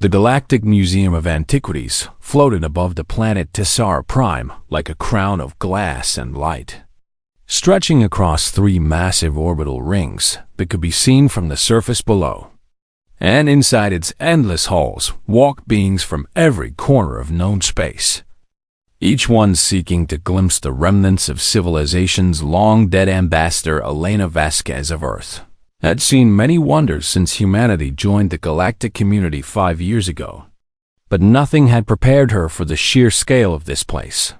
The Galactic Museum of Antiquities floated above the planet Tessar Prime like a crown of glass and light. Stretching across 3 massive orbital rings that could be seen from the surface below. And inside its endless halls walked beings from every corner of known space, each one seeking to glimpse the remnants of civilization's long-dead ambassador Elena Vasquez of Earth had seen many wonders since humanity joined the galactic community 5 years ago. But nothing had prepared her for the sheer scale of this place,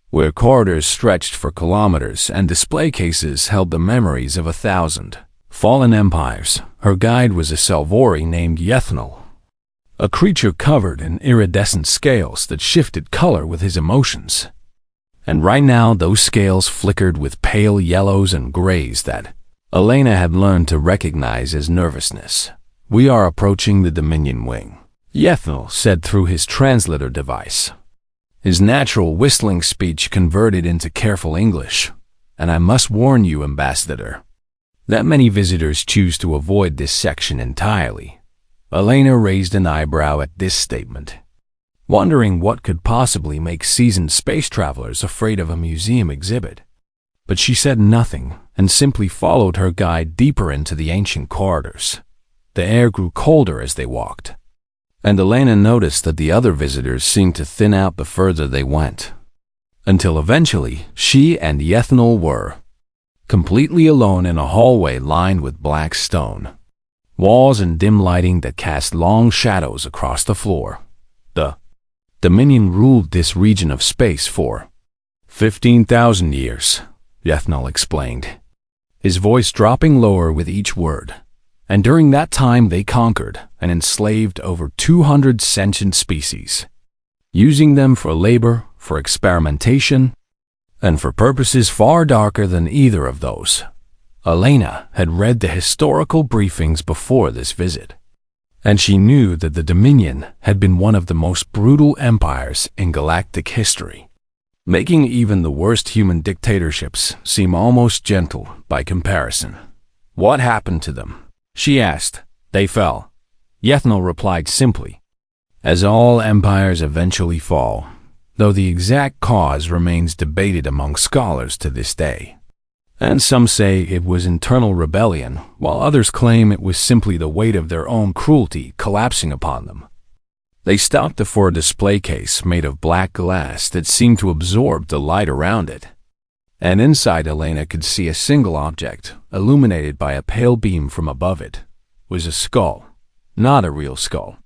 where corridors stretched for kilometers and display cases held the memories of 1,000 fallen empires. Her guide was a Salvori named Yethnal, a creature covered in iridescent scales that shifted color with his emotions. And right now those scales flickered with pale yellows and grays that Elena had learned to recognize as nervousness. "We are approaching the Dominion Wing," Yethnal said through his translator device. His natural whistling speech converted into careful English. "And I must warn you, Ambassador, that many visitors choose to avoid this section entirely." Elena raised an eyebrow at this statement, wondering what could possibly make seasoned space travelers afraid of a museum exhibit. But she said nothing and simply followed her guide deeper into the ancient corridors. The air grew colder as they walked, and Elena noticed that the other visitors seemed to thin out the further they went, until eventually she and Yethnal were completely alone in a hallway lined with black stone walls and dim lighting that cast long shadows across the floor. The Dominion ruled this region of space for 15,000 years, Yethnal explained, his voice dropping lower with each word. And during that time they conquered and enslaved over 200 sentient species, using them for labor, for experimentation, and for purposes far darker than either of those. Elena had read the historical briefings before this visit, and she knew that the Dominion had been one of the most brutal empires in galactic history, making even the worst human dictatorships seem almost gentle by comparison. "What happened to them?" she asked. "They fell," Yethnal replied simply. "As all empires eventually fall, though the exact cause remains debated among scholars to this day. And some say it was internal rebellion, while others claim it was simply the weight of their own cruelty collapsing upon them." They stopped before a display case made of black glass that seemed to absorb the light around it. And inside Elena could see a single object, illuminated by a pale beam from above it. Was a skull, not a real skull,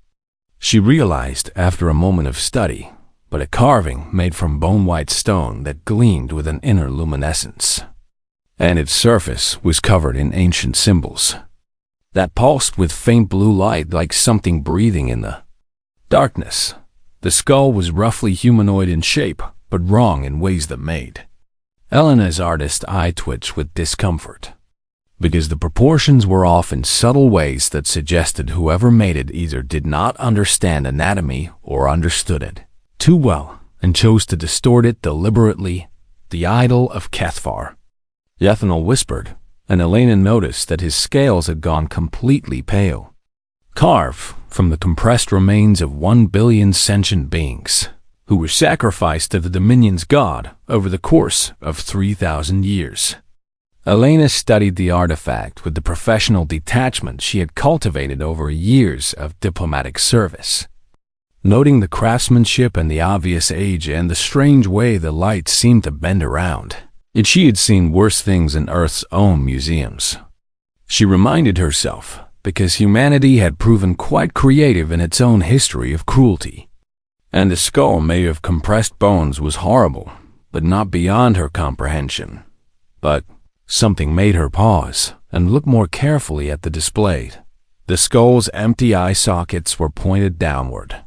she realized after a moment of study, but a carving made from bone-white stone that gleamed with an inner luminescence. And its surface was covered in ancient symbols that pulsed with faint blue light like something breathing in the darkness. The skull was roughly humanoid in shape, but wrong in ways that made Elena's artist eye twitch with discomfort, because the proportions were off in subtle ways that suggested whoever made it either did not understand anatomy or understood it too well and chose to distort it deliberately. "The idol of Kethvar," Yethnal whispered, and Elena noticed that his scales had gone completely pale. "Carved from the compressed remains of 1 billion sentient beings who were sacrificed to the Dominion's god over the course of 3,000 years. Elena studied the artifact with the professional detachment she had cultivated over years of diplomatic service, noting the craftsmanship and the obvious age and the strange way the light seemed to bend around. Yet she had seen worse things in Earth's own museums. She reminded herself, because humanity had proven quite creative in its own history of cruelty. And the skull made of compressed bones was horrible, but not beyond her comprehension. But something made her pause and look more carefully at the display. The skull's empty eye sockets were pointed downward,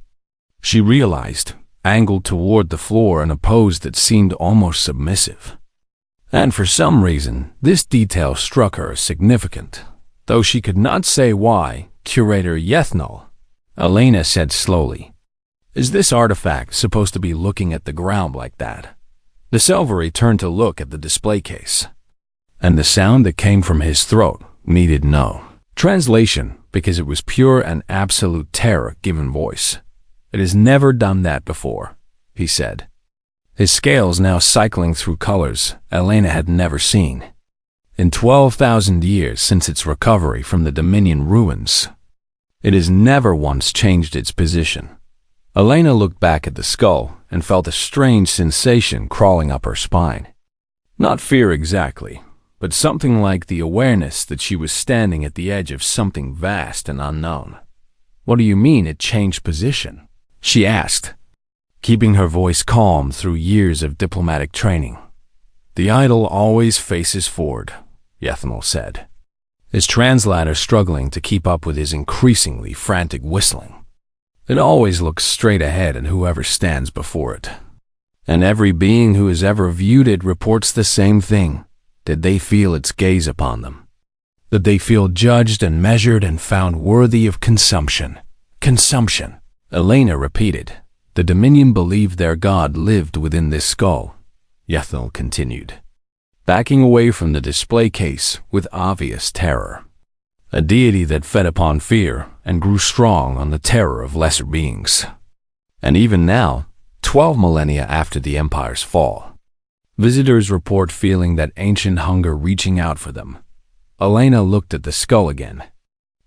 she realized, angled toward the floor in a pose that seemed almost submissive. And for some reason, this detail struck her as significant, though she could not say why. "Curator Yethnal," Elena said slowly, "is this artifact supposed to be looking at the ground like that?" The Salvori turned to look at the display case, and the sound that came from his throat needed no translation. because it was pure and absolute terror given voice. "It has never done that before," he said, his scales now cycling through colors Elena had never seen. "In 12,000 years since its recovery from the Dominion ruins, it has never once changed its position." Elena looked back at the skull and felt a strange sensation crawling up her spine. Not fear exactly, but something like the awareness that she was standing at the edge of something vast and unknown. "What do you mean it changed position?" she asked, keeping her voice calm through years of diplomatic training. "The idol always faces forward," Yethanel said, his translator struggling to keep up with his increasingly frantic whistling. "It always looks straight ahead at whoever stands before it. And every being who has ever viewed it reports the same thing, that they feel its gaze upon them, that they feel judged and measured and found worthy of consumption." "Consumption," Elena repeated. "The Dominion believed their god lived within this skull," Yethanel continued, backing away from the display case with obvious terror. "A deity that fed upon fear and grew strong on the terror of lesser beings. And even now, 12 millennia after the Empire's fall, visitors report feeling that ancient hunger reaching out for them." Elena looked at the skull again,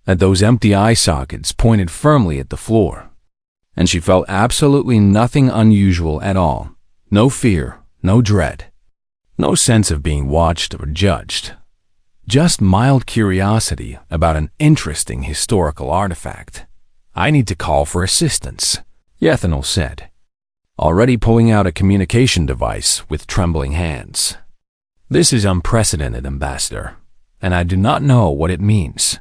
at those empty eye sockets pointed firmly at the floor, and she felt absolutely nothing unusual at all. No fear, no dread, no sense of being watched or judged. Just mild curiosity about an interesting historical artifact. "I need to call for assistance," Yethanel said, already pulling out a communication device with trembling hands. "This is unprecedented, Ambassador, and I do not know what it means.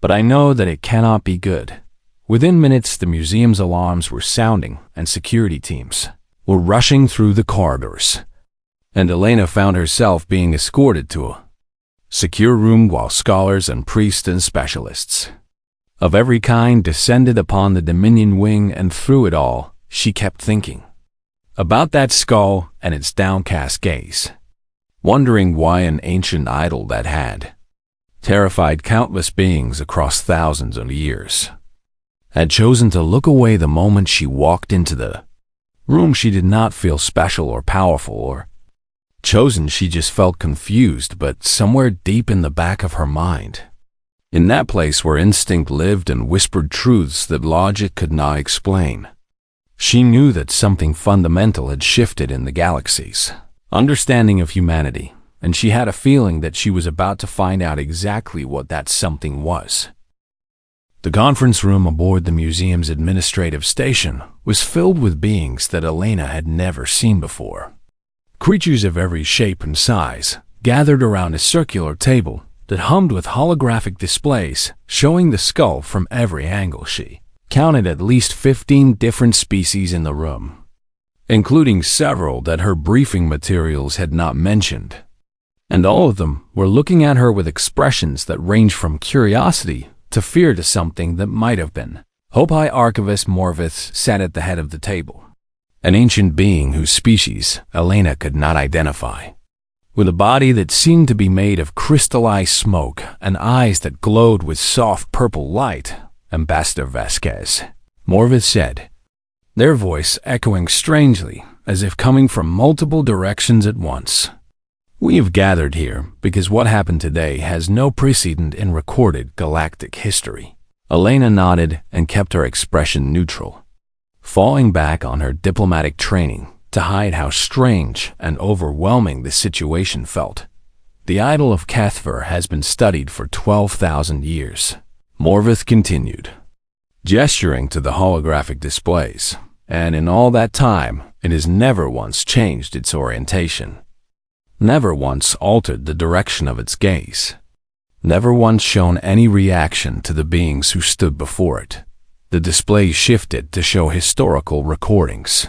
But I know that it cannot be good." Within minutes, the museum's alarms were sounding and security teams were rushing through the corridors, and Elena found herself being escorted to a secure room while scholars and priests and specialists of every kind descended upon the Dominion wing, and through it all, she kept thinking about that skull and its downcast gaze, wondering why an ancient idol that had terrified countless beings across thousands of years had chosen to look away the moment she walked into the room. She did not feel special or powerful or chosen. She just felt confused, but somewhere deep in the back of her mind, in that place where instinct lived and whispered truths that logic could not explain, she knew that something fundamental had shifted in the galaxy's understanding of humanity, and she had a feeling that she was about to find out exactly what that something was. The conference room aboard the museum's administrative station was filled with beings that Elena had never seen before. Creatures of every shape and size gathered around a circular table that hummed with holographic displays showing the skull from every angle. She counted at least 15 different species in the room, including several that her briefing materials had not mentioned. And all of them were looking at her with expressions that ranged from curiosity to fear to something that might have been. HFY Archivist Morvith sat at the head of the table, an ancient being whose species Elena could not identify. With a body that seemed to be made of crystallized smoke and eyes that glowed with soft purple light, Ambassador Vasquez, Morvith said, their voice echoing strangely as if coming from multiple directions at once. "We have gathered here because what happened today has no precedent in recorded galactic history." Elena nodded and kept her expression neutral, falling back on her diplomatic training to hide how strange and overwhelming the situation felt. "The idol of Cathver has been studied for 12,000 years, Morvith continued, gesturing to the holographic displays, "and in all that time, it has never once changed its orientation. Never once altered the direction of its gaze. Never once shown any reaction to the beings who stood before it." The display shifted to show historical recordings.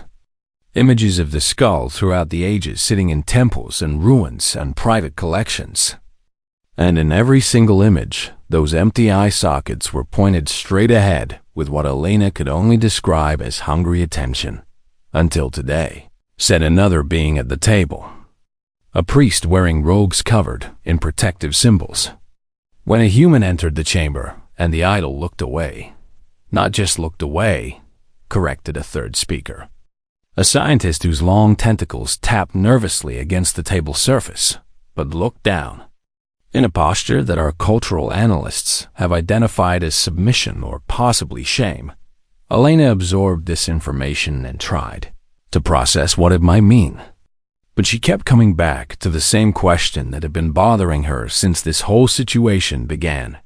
Images of the skull throughout the ages sitting in temples and ruins and private collections. And in every single image, those empty eye sockets were pointed straight ahead with what Elena could only describe as hungry attention. "Until today," said another being at the table, a priest wearing robes covered in protective symbols. "When a human entered the chamber, And the idol looked away. Not just looked away, corrected a third speaker. A scientist whose long tentacles tapped nervously against the table surface, but looked down, in a posture that our cultural analysts have identified as submission or possibly shame. Elena absorbed this information and tried to process what it might mean. But she kept coming back to the same question that had been bothering her since this whole situation began.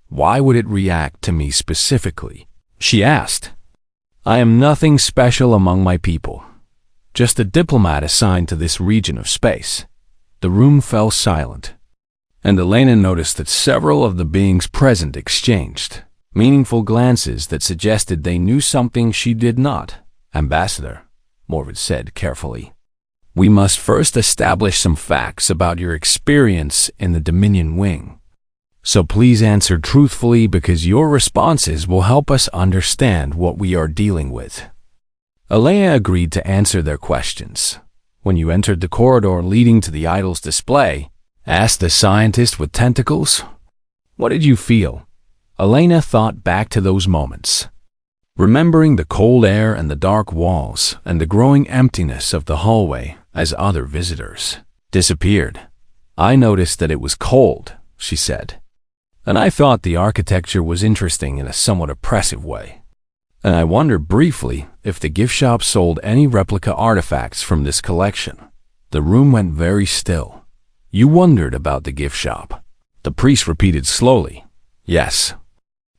Why would it react to me specifically? She asked. I am nothing special among my people, just a diplomat assigned to this region of space. The room fell silent, and Elena noticed that several of the beings present exchanged meaningful glances that suggested they knew something she did not. Ambassador, Morvid said carefully, we must first establish some facts about your experience in the Dominion Wing. So please answer truthfully because your responses will help us understand what we are dealing with. Elena agreed to answer their questions. When you entered the corridor leading to the idol's display, asked the scientist with tentacles, what did you feel? Elena thought back to those moments, remembering the cold air and the dark walls and the growing emptiness of the hallway as other visitors disappeared. I noticed that it was cold, she said, and I thought the architecture was interesting in a somewhat oppressive way. And I wondered briefly if the gift shop sold any replica artifacts from this collection. The room went very still. You wondered about the gift shop. The priest repeated slowly, yes.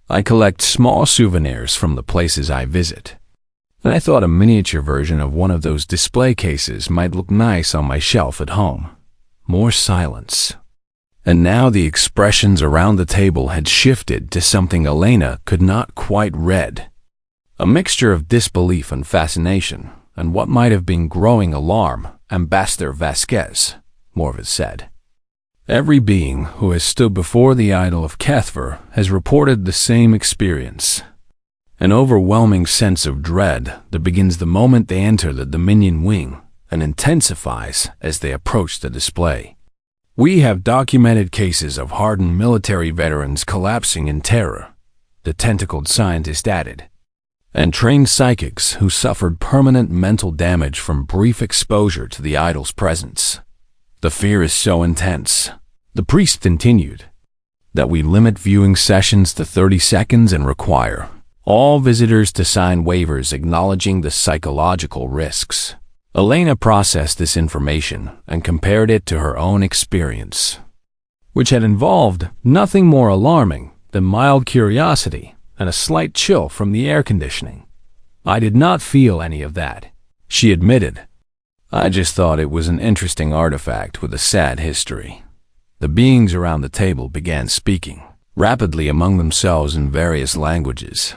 I collect small souvenirs from the places I visit. And I thought a miniature version of one of those display cases might look nice on my shelf at home. More silence. And now the expressions around the table had shifted to something Elena could not quite read. A mixture of disbelief and fascination, and what might have been growing alarm. Ambassador Vasquez, Morvid said. Every being who has stood before the idol of Kethver has reported the same experience. An overwhelming sense of dread that begins the moment they enter the Dominion Wing and intensifies as they approach the display. We have documented cases of hardened military veterans collapsing in terror, the tentacled scientist added, and trained psychics who suffered permanent mental damage from brief exposure to the idol's presence. The fear is so intense, the priest continued, that we limit viewing sessions to 30 seconds and require all visitors to sign waivers acknowledging the psychological risks. Elena processed this information and compared it to her own experience, which had involved nothing more alarming than mild curiosity and a slight chill from the air conditioning. I did not feel any of that, she admitted. I just thought it was an interesting artifact with a sad history. The beings around the table began speaking rapidly among themselves in various languages,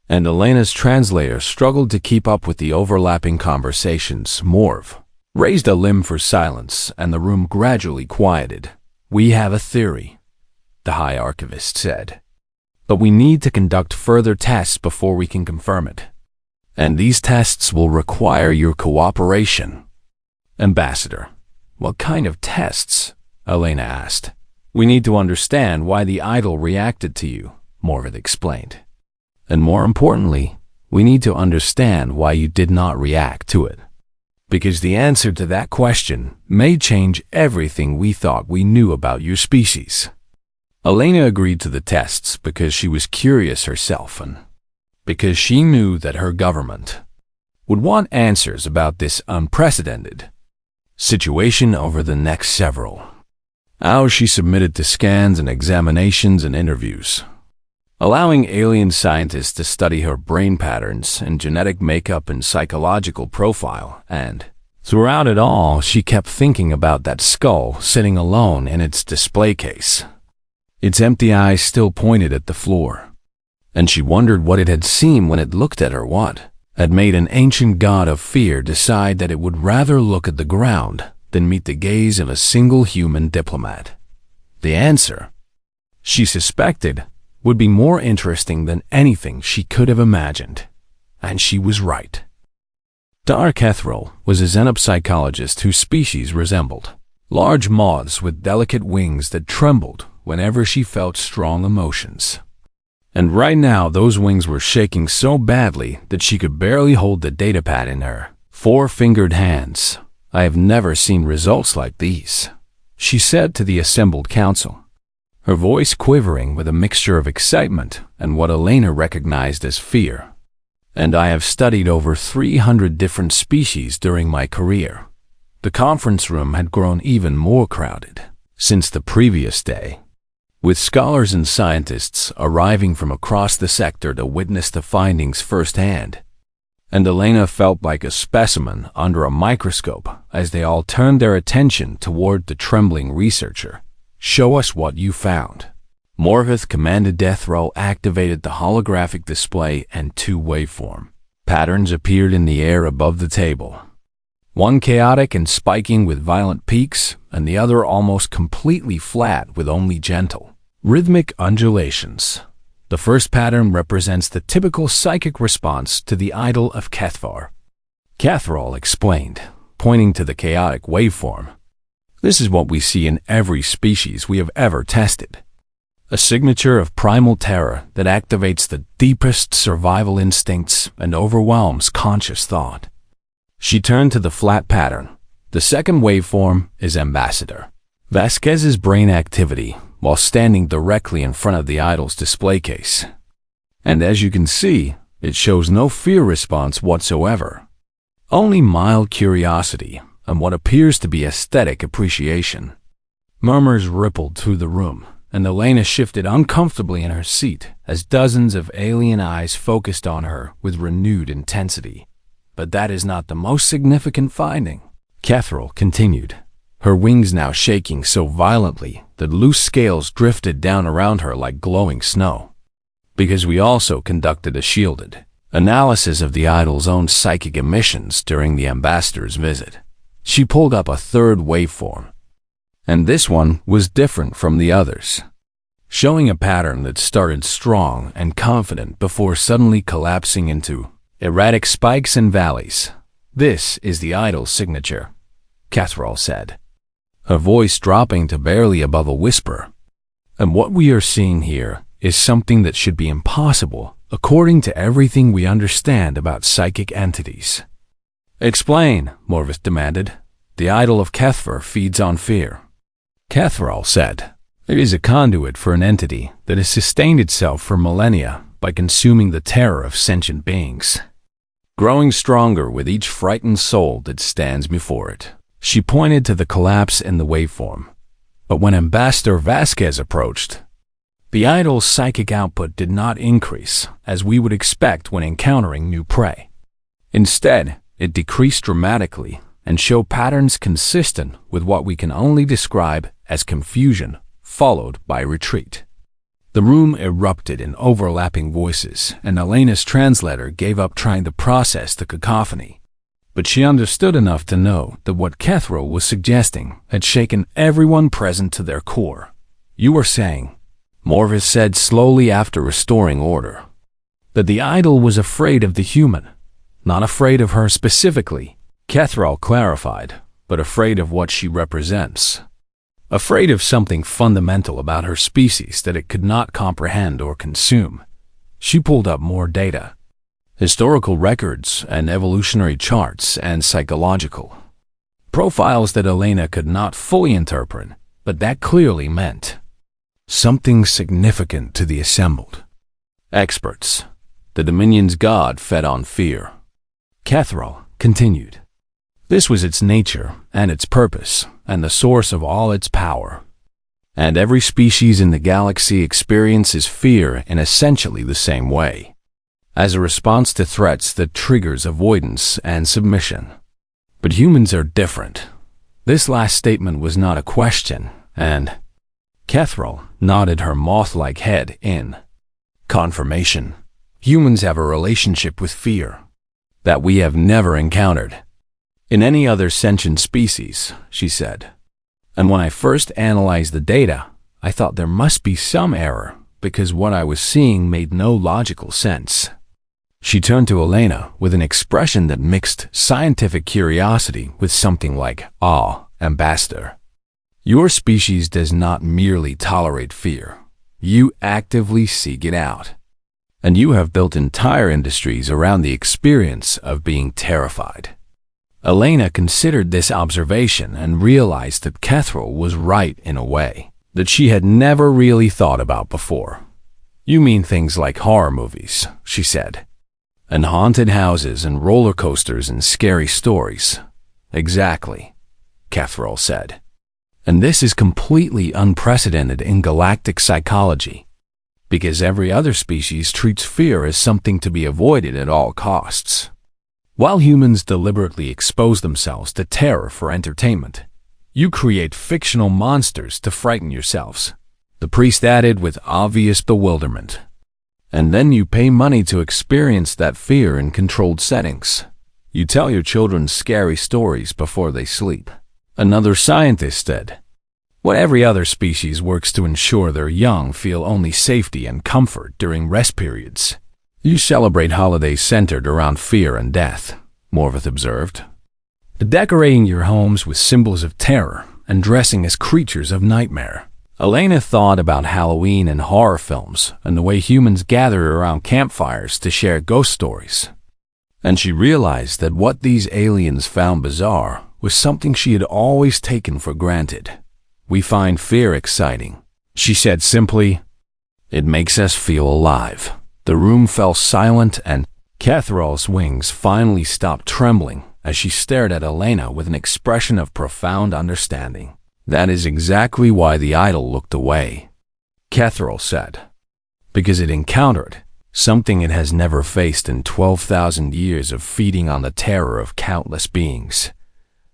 and Elena's translator struggled to keep up with the overlapping conversations. Morv raised a limb for silence, and the room gradually quieted. We have a theory, the High Archivist said, but we need to conduct further tests before we can confirm it. And these tests will require your cooperation. Ambassador, what kind of tests? Elena asked. We need to understand why the idol reacted to you, Morvid explained. And more importantly, we need to understand why you did not react to it. Because the answer to that question may change everything we thought we knew about your species. Elena agreed to the tests because she was curious herself and because she knew that her government would want answers about this unprecedented situation over the next several hours. She submitted to scans and examinations and interviews, allowing alien scientists to study her brain patterns and genetic makeup and psychological profile, and throughout it all, she kept thinking about that skull sitting alone in its display case. Its empty eyes still pointed at the floor, and she wondered what it had seen when it looked at her. What had made an ancient god of fear decide that it would rather look at the ground than meet the gaze of a single human diplomat? The answer, she suspected, would be more interesting than anything she could have imagined. And she was right. Dar Kethril was a xenopsychologist whose species resembled large moths with delicate wings that trembled whenever she felt strong emotions. And right now, those wings were shaking so badly that she could barely hold the datapad in her four-fingered hands. "I have never seen results like these," she said to the assembled council, her voice quivering with a mixture of excitement and what Elena recognized as fear. "And I have studied over 300 different species during my career." The conference room had grown even more crowded since the previous day, with scholars and scientists arriving from across the sector to witness the findings firsthand. And Elena felt like a specimen under a microscope as they all turned their attention toward the trembling researcher. "Show us what you found." Morvith commanded Death Row activated the holographic display and two waveform patterns appeared in the air above the table. One chaotic and spiking with violent peaks, and the other almost completely flat with only gentle, rhythmic undulations. The first pattern represents the typical psychic response to the idol of Kethvar. Catherall explained, pointing to the chaotic waveform. "This is what we see in every species we have ever tested. A signature of primal terror that activates the deepest survival instincts and overwhelms conscious thought." She turned to the flat pattern. The second waveform is Ambassador. Vasquez's brain activity while standing directly in front of the idol's display case. And as you can see, it shows no fear response whatsoever. Only mild curiosity and what appears to be aesthetic appreciation. Murmurs rippled through the room, and Elena shifted uncomfortably in her seat as dozens of alien eyes focused on her with renewed intensity. "But that is not the most significant finding," Catherall continued, her wings now shaking so violently that loose scales drifted down around her like glowing snow. "Because we also conducted a shielded analysis of the idol's own psychic emissions during the ambassador's visit." She pulled up a third waveform, and this one was different from the others, showing a pattern that started strong and confident before suddenly collapsing into erratic spikes and valleys. "This is the idol's signature," Catherall said, her voice dropping to barely above a whisper. "And what we are seeing here is something that should be impossible according to everything we understand about psychic entities." "Explain," Morvis demanded. "The idol of Kethvar feeds on fear." Catherall said, "It is a conduit for an entity that has sustained itself for millennia by consuming the terror of sentient beings, growing stronger with each frightened soul that stands before it." She pointed to the collapse in the waveform. But when Ambassador Vasquez approached, the idol's psychic output did not increase, as we would expect when encountering new prey. Instead, it decreased dramatically and showed patterns consistent with what we can only describe as confusion, followed by retreat. The room erupted in overlapping voices, and Elena's translator gave up trying to process the cacophony. But she understood enough to know that what Catherall was suggesting had shaken everyone present to their core. "You were saying," Morvis said slowly after restoring order, "that the idol was afraid of the human, not afraid of her specifically." Catherall clarified, "but afraid of what she represents. Afraid of something fundamental about her species that it could not comprehend or consume." She pulled up more data. Historical records and evolutionary charts and psychological profiles that Elena could not fully interpret, but that clearly meant something significant to the assembled experts. The Dominion's god fed on fear. Catherall continued. This was its nature and its purpose and the source of all its power. And every species in the galaxy experiences fear in essentially the same way, as a response to threats that triggers avoidance and submission. But humans are different. This last statement was not a question, and Catherall nodded her moth-like head in confirmation. Humans have a relationship with fear that we have never encountered in any other sentient species, she said. And when I first analyzed the data, I thought there must be some error because what I was seeing made no logical sense. She turned to Elena with an expression that mixed scientific curiosity with something like awe. Ambassador, your species does not merely tolerate fear. You actively seek it out. And you have built entire industries around the experience of being terrified. Elena considered this observation and realized that Kethril was right in a way that she had never really thought about before. You mean things like horror movies, she said, and haunted houses and roller coasters and scary stories. Exactly, Kethril said. And this is completely unprecedented in galactic psychology, because every other species treats fear as something to be avoided at all costs. While humans deliberately expose themselves to terror for entertainment, you create fictional monsters to frighten yourselves, the priest added with obvious bewilderment. And then you pay money to experience that fear in controlled settings. You tell your children scary stories before they sleep. Another scientist said, what every other species works to ensure their young feel only safety and comfort during rest periods. You celebrate holidays centered around fear and death, Morvith observed. Decorating your homes with symbols of terror and dressing as creatures of nightmare. Elena thought about Halloween and horror films and the way humans gathered around campfires to share ghost stories. And she realized that what these aliens found bizarre was something she had always taken for granted. We find fear exciting, she said simply. It makes us feel alive. The room fell silent and Kethril's wings finally stopped trembling as she stared at Elena with an expression of profound understanding. That is exactly why the idol looked away, Kethril said. Because it encountered something it has never faced in 12,000 years of feeding on the terror of countless beings.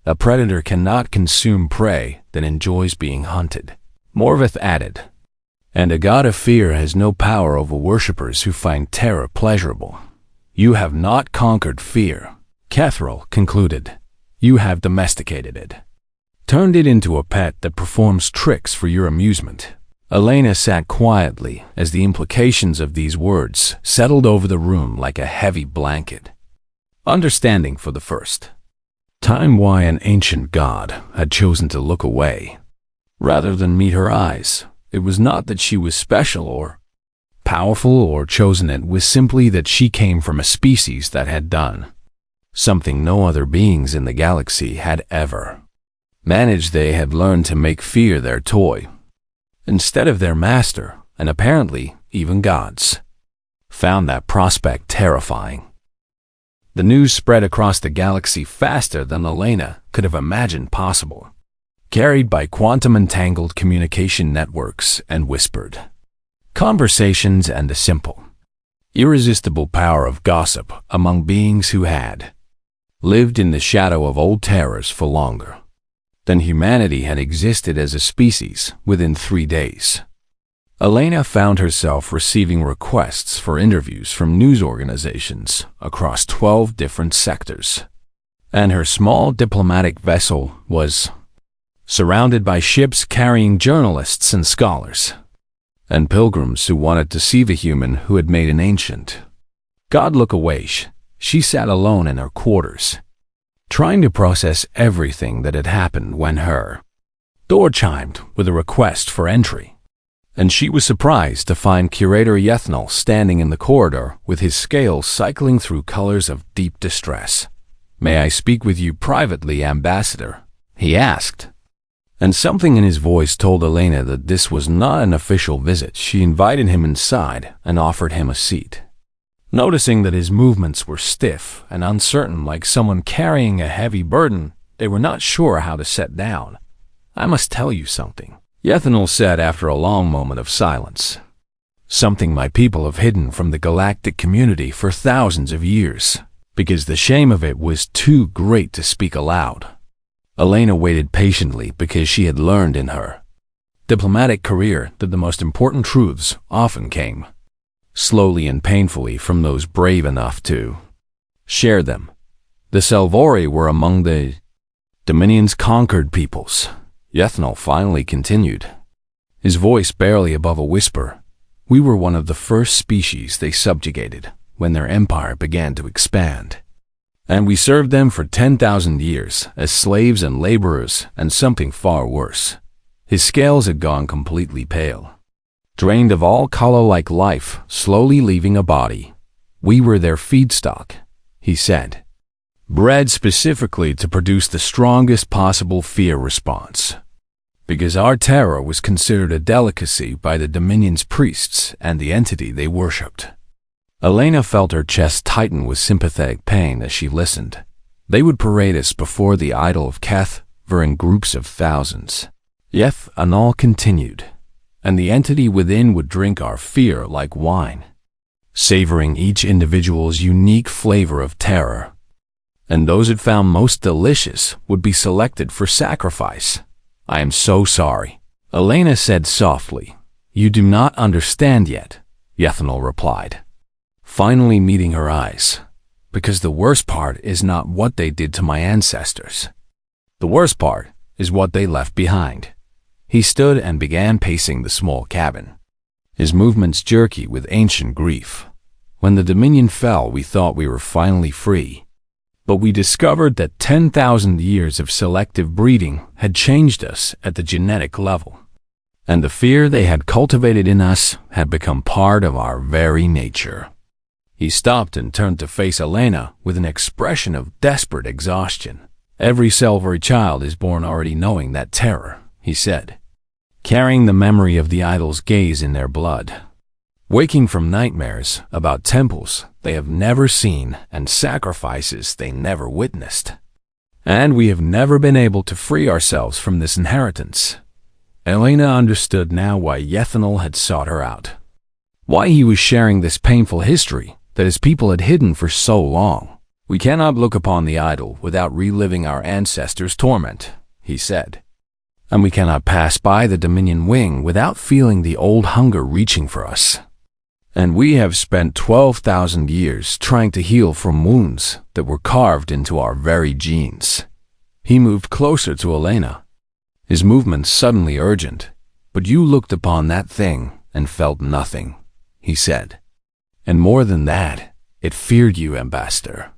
A predator cannot consume prey that enjoys being hunted, Morvith added. And a god of fear has no power over worshippers who find terror pleasurable. You have not conquered fear, Kethril concluded. You have domesticated it. Turned it into a pet that performs tricks for your amusement. Elena sat quietly as the implications of these words settled over the room like a heavy blanket. Understanding for the first time why an ancient god had chosen to look away, rather than meet her eyes. It was not that she was special or powerful or chosen. It was simply that she came from a species that had done something no other beings in the galaxy had ever managed. They had learned to make fear their toy, instead of their master, and apparently even gods found that prospect terrifying. The news spread across the galaxy faster than Elena could have imagined possible, carried by quantum-entangled communication networks and whispered conversations and the simple, irresistible power of gossip among beings who had lived in the shadow of old terrors for longer than humanity had existed as a species. Within 3 days, Elena found herself receiving requests for interviews from news organizations across 12 different sectors, and her small diplomatic vessel was surrounded by ships carrying journalists and scholars, and pilgrims who wanted to see the human who had made an ancient god look away. She sat alone in her quarters, trying to process everything that had happened when her door chimed with a request for entry. And she was surprised to find Curator Yethnal standing in the corridor with his scales cycling through colors of deep distress. May I speak with you privately, Ambassador? He asked. And something in his voice told Elena that this was not an official visit. She invited him inside and offered him a seat. Noticing that his movements were stiff and uncertain, like someone carrying a heavy burden they were not sure how to set down. I must tell you something, Yethanol said after a long moment of silence. Something my people have hidden from the galactic community for thousands of years, because the shame of it was too great to speak aloud. Elena waited patiently because she had learned in her diplomatic career that the most important truths often came slowly and painfully from those brave enough to share them. The Selvori were among the Dominion's conquered peoples, Yethnal finally continued, his voice barely above a whisper. We were one of the first species they subjugated when their empire began to expand. And we served them for 10,000 years as slaves and laborers, and something far worse. His scales had gone completely pale. drained of all color-like life, slowly leaving a body. We were their feedstock, he said. Bred specifically to produce the strongest possible fear response. Because our terror was considered a delicacy by the Dominion's priests and the entity they worshipped. Elena felt her chest tighten with sympathetic pain as she listened. They would parade us before the idol of Keth, in groups of thousands. Yet Anal continued, and the entity within would drink our fear like wine, savoring each individual's unique flavor of terror. And those it found most delicious would be selected for sacrifice. I am so sorry, Elena said softly. You do not understand yet, Yethanol replied, finally meeting her eyes. Because the worst part is not what they did to my ancestors. The worst part is what they left behind. He stood and began pacing the small cabin, his movements jerky with ancient grief. When the Dominion fell, we thought we were finally free. But we discovered that 10,000 years of selective breeding had changed us at the genetic level. And the fear they had cultivated in us had become part of our very nature. He stopped and turned to face Elena with an expression of desperate exhaustion. Every Selvari child is born already knowing that terror, he said, carrying the memory of the idol's gaze in their blood. Waking from nightmares about temples they have never seen and sacrifices they never witnessed. And we have never been able to free ourselves from this inheritance. Elena understood now why Yethanol had sought her out. Why he was sharing this painful history that his people had hidden for so long. We cannot look upon the idol without reliving our ancestors' torment, he said. And we cannot pass by the Dominion wing without feeling the old hunger reaching for us. And we have spent 12,000 years trying to heal from wounds that were carved into our very genes. He moved closer to Elena, his movements suddenly urgent. But you looked upon that thing and felt nothing, he said. And more than that, it feared you, Ambassador.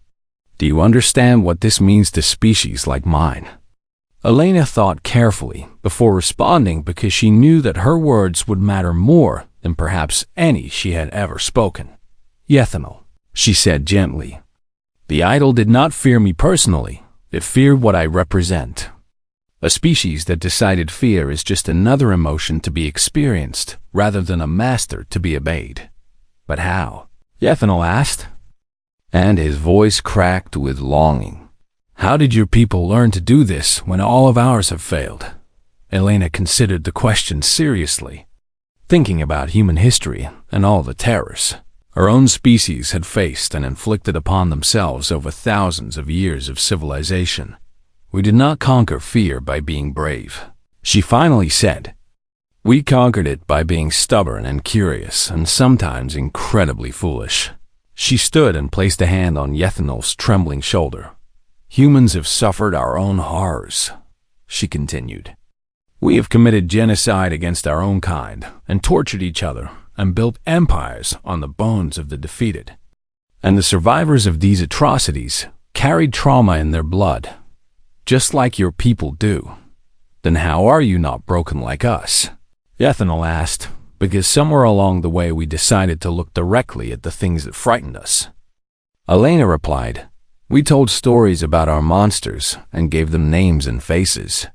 Do you understand what this means to species like mine? Elena thought carefully before responding because she knew that her words would matter more than perhaps any she had ever spoken. Yethanol, she said gently. The idol did not fear me personally. It feared what I represent. A species that decided fear is just another emotion to be experienced rather than a master to be obeyed. But how? Yethanol asked, and his voice cracked with longing. How did your people learn to do this when all of ours have failed? Elena considered the question seriously, thinking about human history and all the terrors her own species had faced and inflicted upon themselves over thousands of years of civilization. We did not conquer fear by being brave, she finally said. We conquered it by being stubborn and curious and sometimes incredibly foolish. She stood and placed a hand on Yethanol's trembling shoulder. Humans have suffered our own horrors, she continued. We have committed genocide against our own kind and tortured each other and built empires on the bones of the defeated. And the survivors of these atrocities carried trauma in their blood, just like your people do. Then how are you not broken like us? Yethanol asked, because somewhere along the way we decided to look directly at the things that frightened us. Elena replied, we told stories about our monsters and gave them names and faces.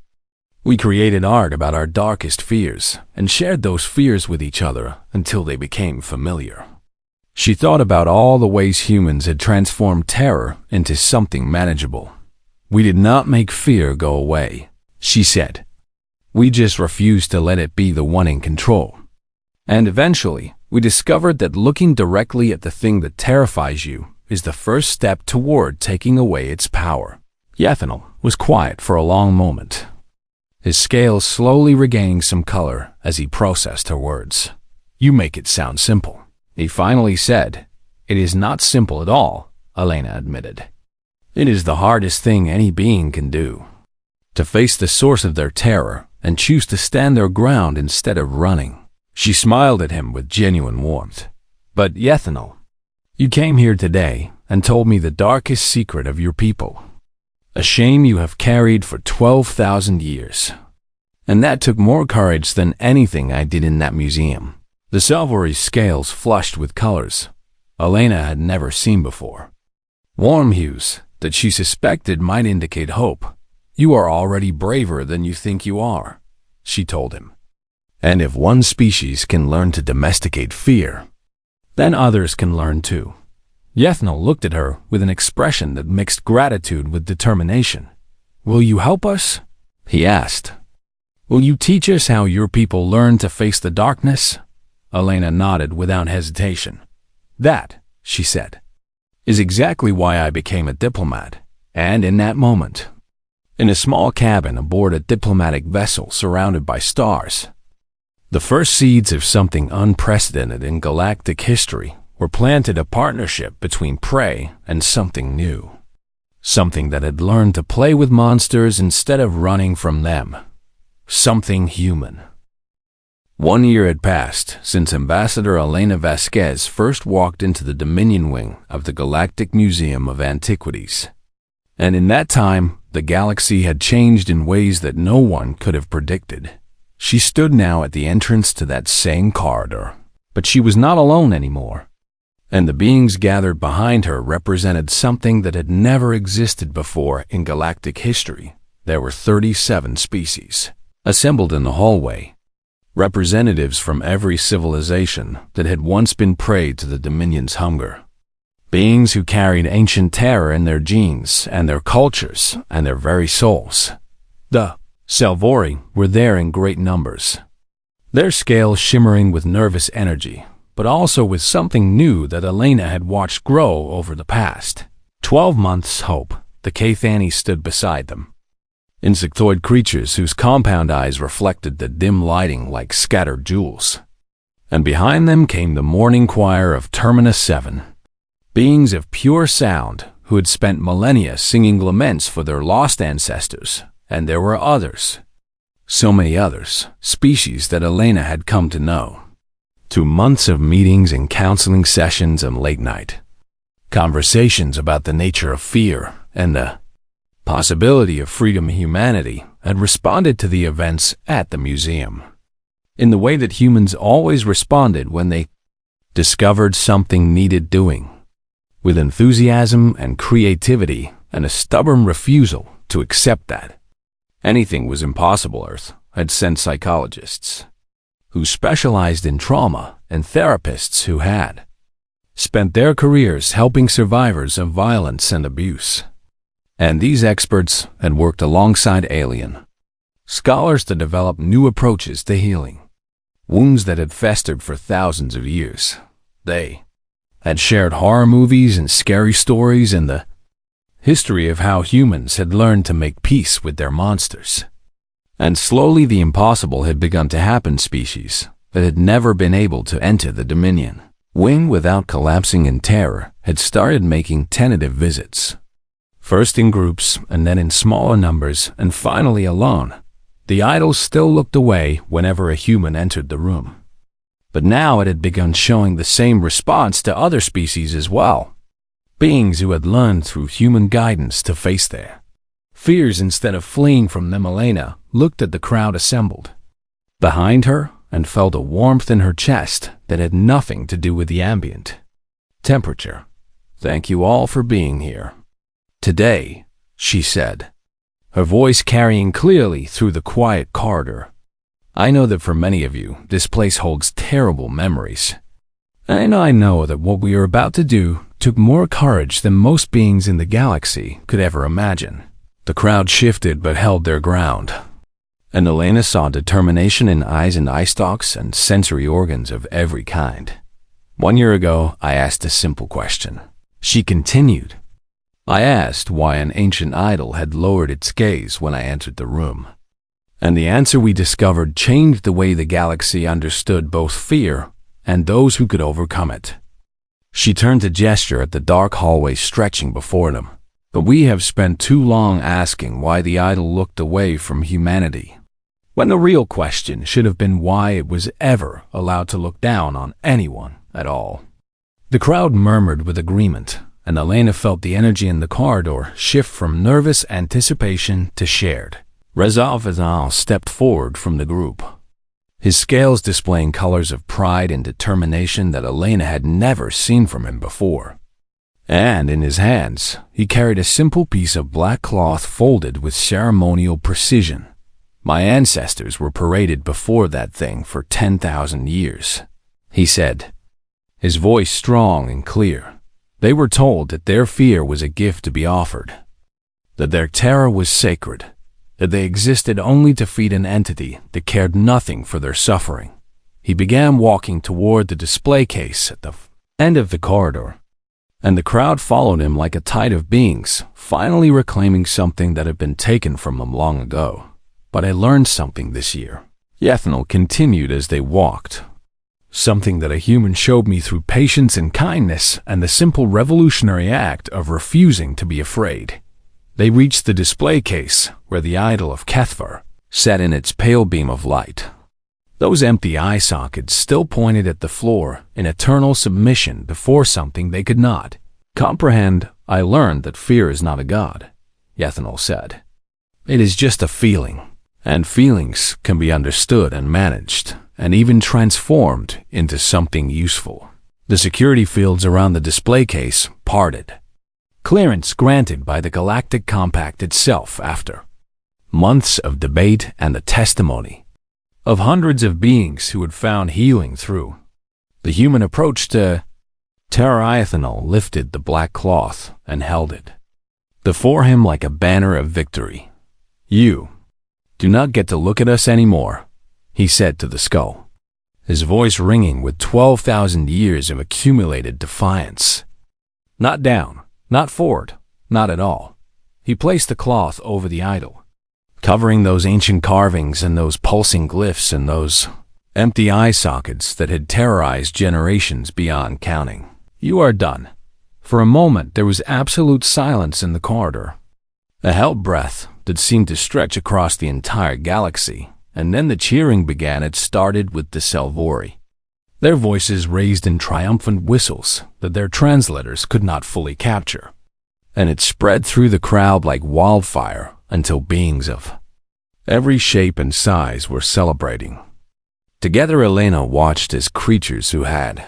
We created art about our darkest fears and shared those fears with each other until they became familiar. She thought about all the ways humans had transformed terror into something manageable. We did not make fear go away, she said. We just refused to let it be the one in control. And eventually, we discovered that looking directly at the thing that terrifies you is the first step toward taking away its power. Yethanol was quiet for a long moment, his scales slowly regaining some color as he processed her words. You make it sound simple, he finally said. It is not simple at all, Elena admitted. It is the hardest thing any being can do. To face the source of their terror and choose to stand their ground instead of running. She smiled at him with genuine warmth. But Yethanol, you came here today and told me the darkest secret of your people. A shame you have carried for 12,000 years. And that took more courage than anything I did in that museum. The Salvori's scales flushed with colors Elena had never seen before. Warm hues that she suspected might indicate hope. "You are already braver than you think you are," she told him. "And if one species can learn to domesticate fear, then others can learn too." Yethnal looked at her with an expression that mixed gratitude with determination. "Will you help us?" he asked. "Will you teach us how your people learn to face the darkness?" Elena nodded without hesitation. "That," she said, "is exactly why I became a diplomat." And in that moment, in a small cabin aboard a diplomatic vessel surrounded by stars, the first seeds of something unprecedented in galactic history were planted, a partnership between prey and something new. Something that had learned to play with monsters instead of running from them. Something human. 1 year had passed since Ambassador Elena Vasquez first walked into the Dominion wing of the Galactic Museum of Antiquities. And in that time, the galaxy had changed in ways that no one could have predicted. She stood now at the entrance to that same corridor, but she was not alone anymore. And the beings gathered behind her represented something that had never existed before in galactic history. There were 37 species assembled in the hallway, representatives from every civilization that had once been prey to the Dominion's hunger. Beings who carried ancient terror in their genes and their cultures and their very souls. The Salvori were there in great numbers, their scales shimmering with nervous energy, but also with something new that Elena had watched grow over the past 12 months. Hope. The Cathani stood beside them. Insectoid creatures whose compound eyes reflected the dim lighting like scattered jewels. And behind them came the morning choir of Terminus 7. Beings of pure sound who had spent millennia singing laments for their lost ancestors. And there were others. So many others. Species that Elena had come to know. 2 months of meetings and counseling sessions and late night conversations about the nature of fear and the possibility of freedom. Humanity had responded to the events at the museum in the way that humans always responded when they discovered something needed doing, with enthusiasm and creativity and a stubborn refusal to accept that anything was impossible. Earth had sent psychologists who specialized in trauma and therapists who had spent their careers helping survivors of violence and abuse. And these experts had worked alongside alien scholars to develop new approaches to healing wounds that had festered for thousands of years. They had shared horror movies and scary stories and the history of how humans had learned to make peace with their monsters. And slowly the impossible had begun to happen. Species that had never been able to enter the Dominion wing without collapsing in terror had started making tentative visits. First in groups and then in smaller numbers and finally alone. The idols still looked away whenever a human entered the room. But now it had begun showing the same response to other species as well. Beings who had learned through human guidance to face their fears instead of fleeing from them. Elena looked at the crowd assembled behind her and felt a warmth in her chest that had nothing to do with the ambient temperature. "Thank you all for being here today," she said, her voice carrying clearly through the quiet corridor. "I know that for many of you, this place holds terrible memories. And I know that what we are about to do took more courage than most beings in the galaxy could ever imagine." The crowd shifted but held their ground, and Elena saw determination in eyes and eye stalks and sensory organs of every kind. 1 year ago, I asked a simple question. She continued. I asked why an ancient idol had lowered its gaze when I entered the room. And the answer we discovered changed the way the galaxy understood both fear and those who could overcome it. She turned to gesture at the dark hallway stretching before them. But we have spent too long asking why the idol looked away from humanity, when the real question should have been why it was ever allowed to look down on anyone at all. The crowd murmured with agreement, and Elena felt the energy in the corridor shift from nervous anticipation to shared resolve as Al stepped forward from the group. his scales displaying colors of pride and determination that Elena had never seen from him before. And in his hands, he carried a simple piece of black cloth folded with ceremonial precision. My ancestors were paraded before that thing for 10,000 years, he said, his voice strong and clear. They were told that their fear was a gift to be offered, that their terror was sacred, that they existed only to feed an entity that cared nothing for their suffering. He began walking toward the display case at the end of the corridor, and the crowd followed him like a tide of beings, finally reclaiming something that had been taken from them long ago. But I learned something this year, Yethanel continued as they walked. Something that a human showed me through patience and kindness and the simple revolutionary act of refusing to be afraid. They reached the display case where the idol of Kethvar sat in its pale beam of light. Those empty eye sockets still pointed at the floor in eternal submission before something they could not comprehend. I learned that fear is not a god, Yethanel said. It is just a feeling. And feelings can be understood and managed, and even transformed into something useful. The security fields around the display case parted. Clearance granted by the Galactic Compact itself after months of debate and the testimony of hundreds of beings who had found healing through the human approach to terror. Yethanel lifted the black cloth and held it before him like a banner of victory. You do not get to look at us anymore, he said to the skull, his voice ringing with 12,000 years of accumulated defiance. Not down, not forward, not at all. He placed the cloth over the idol, covering those ancient carvings and those pulsing glyphs and those empty eye sockets that had terrorized generations beyond counting. You are done. For a moment there was absolute silence in the corridor, a held breath that seemed to stretch across the entire galaxy, and then the cheering began. It started with the Selvori, their voices raised in triumphant whistles that their translators could not fully capture, and it spread through the crowd like wildfire until beings of every shape and size were celebrating. Together Elena watched as creatures who had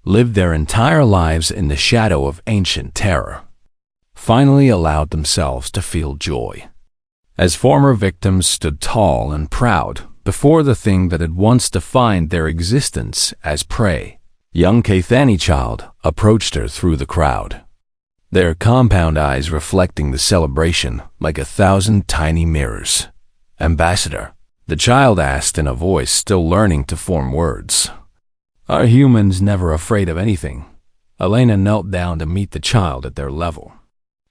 lived their entire lives in the shadow of ancient terror finally allowed themselves to feel joy. As former victims stood tall and proud before the thing that had once defined their existence as prey, young Cathani child approached her through the crowd, their compound eyes reflecting the celebration like 1,000 tiny mirrors. Ambassador, the child asked in a voice still learning to form words. Are humans never afraid of anything? Elena knelt down to meet the child at their level,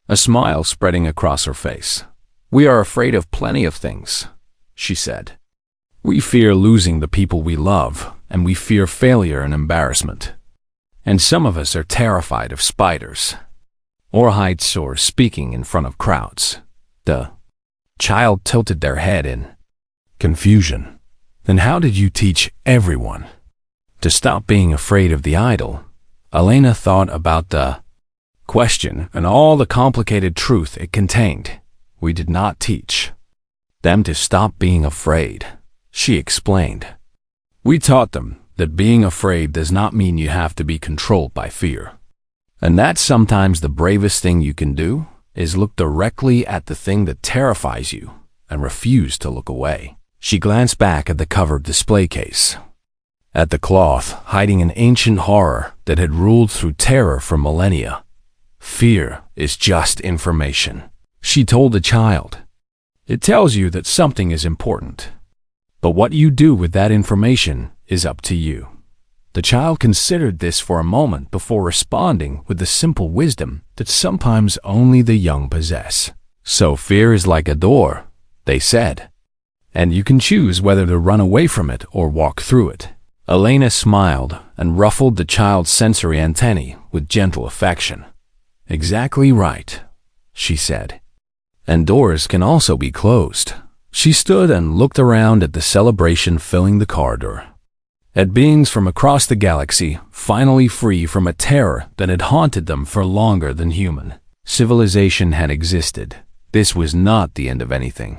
a smile spreading across her face. We are afraid of plenty of things, she said. We fear losing the people we love, and we fear failure and embarrassment. And some of us are terrified of spiders, or heights, or speaking in front of crowds. The child tilted their head in confusion. Then how did you teach everyone to stop being afraid of the idol? Elena thought about the question and all the complicated truth it contained. We did not teach them to stop being afraid, she explained. We taught them that being afraid does not mean you have to be controlled by fear, and that sometimes the bravest thing you can do is look directly at the thing that terrifies you and refuse to look away. She glanced back at the covered display case, at the cloth hiding an ancient horror that had ruled through terror for millennia. Fear is just information, she told the child. It tells you that something is important, but what you do with that information is up to you. The child considered this for a moment before responding with the simple wisdom that sometimes only the young possess. So fear is like a door, they said, and you can choose whether to run away from it or walk through it. Elena smiled and ruffled the child's sensory antennae with gentle affection. Exactly right, she said. And doors can also be closed. She stood and looked around at the celebration filling the corridor, at beings from across the galaxy finally free from a terror that had haunted them for longer than human civilization had existed. This was not the end of anything.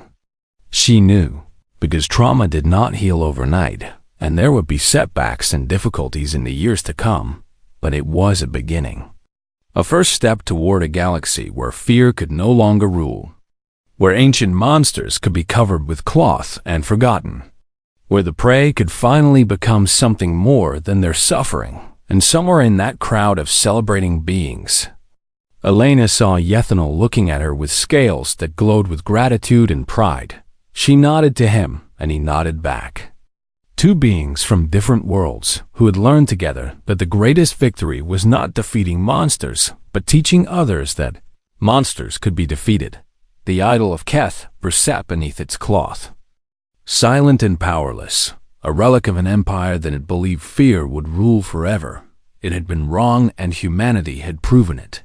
She knew because trauma did not heal overnight, and there would be setbacks and difficulties in the years to come, but it was a beginning. A first step toward a galaxy where fear could no longer rule, where ancient monsters could be covered with cloth and forgotten, where the prey could finally become something more than their suffering. And somewhere in that crowd of celebrating beings, Elena saw Yethanol looking at her with scales that glowed with gratitude and pride. She nodded to him, and he nodded back. Two beings from different worlds who had learned together that the greatest victory was not defeating monsters, but teaching others that monsters could be defeated. The idol of Keth sat beneath its cloth, silent and powerless, a relic of an empire that had believed fear would rule forever. It had been wrong, and humanity had proven it.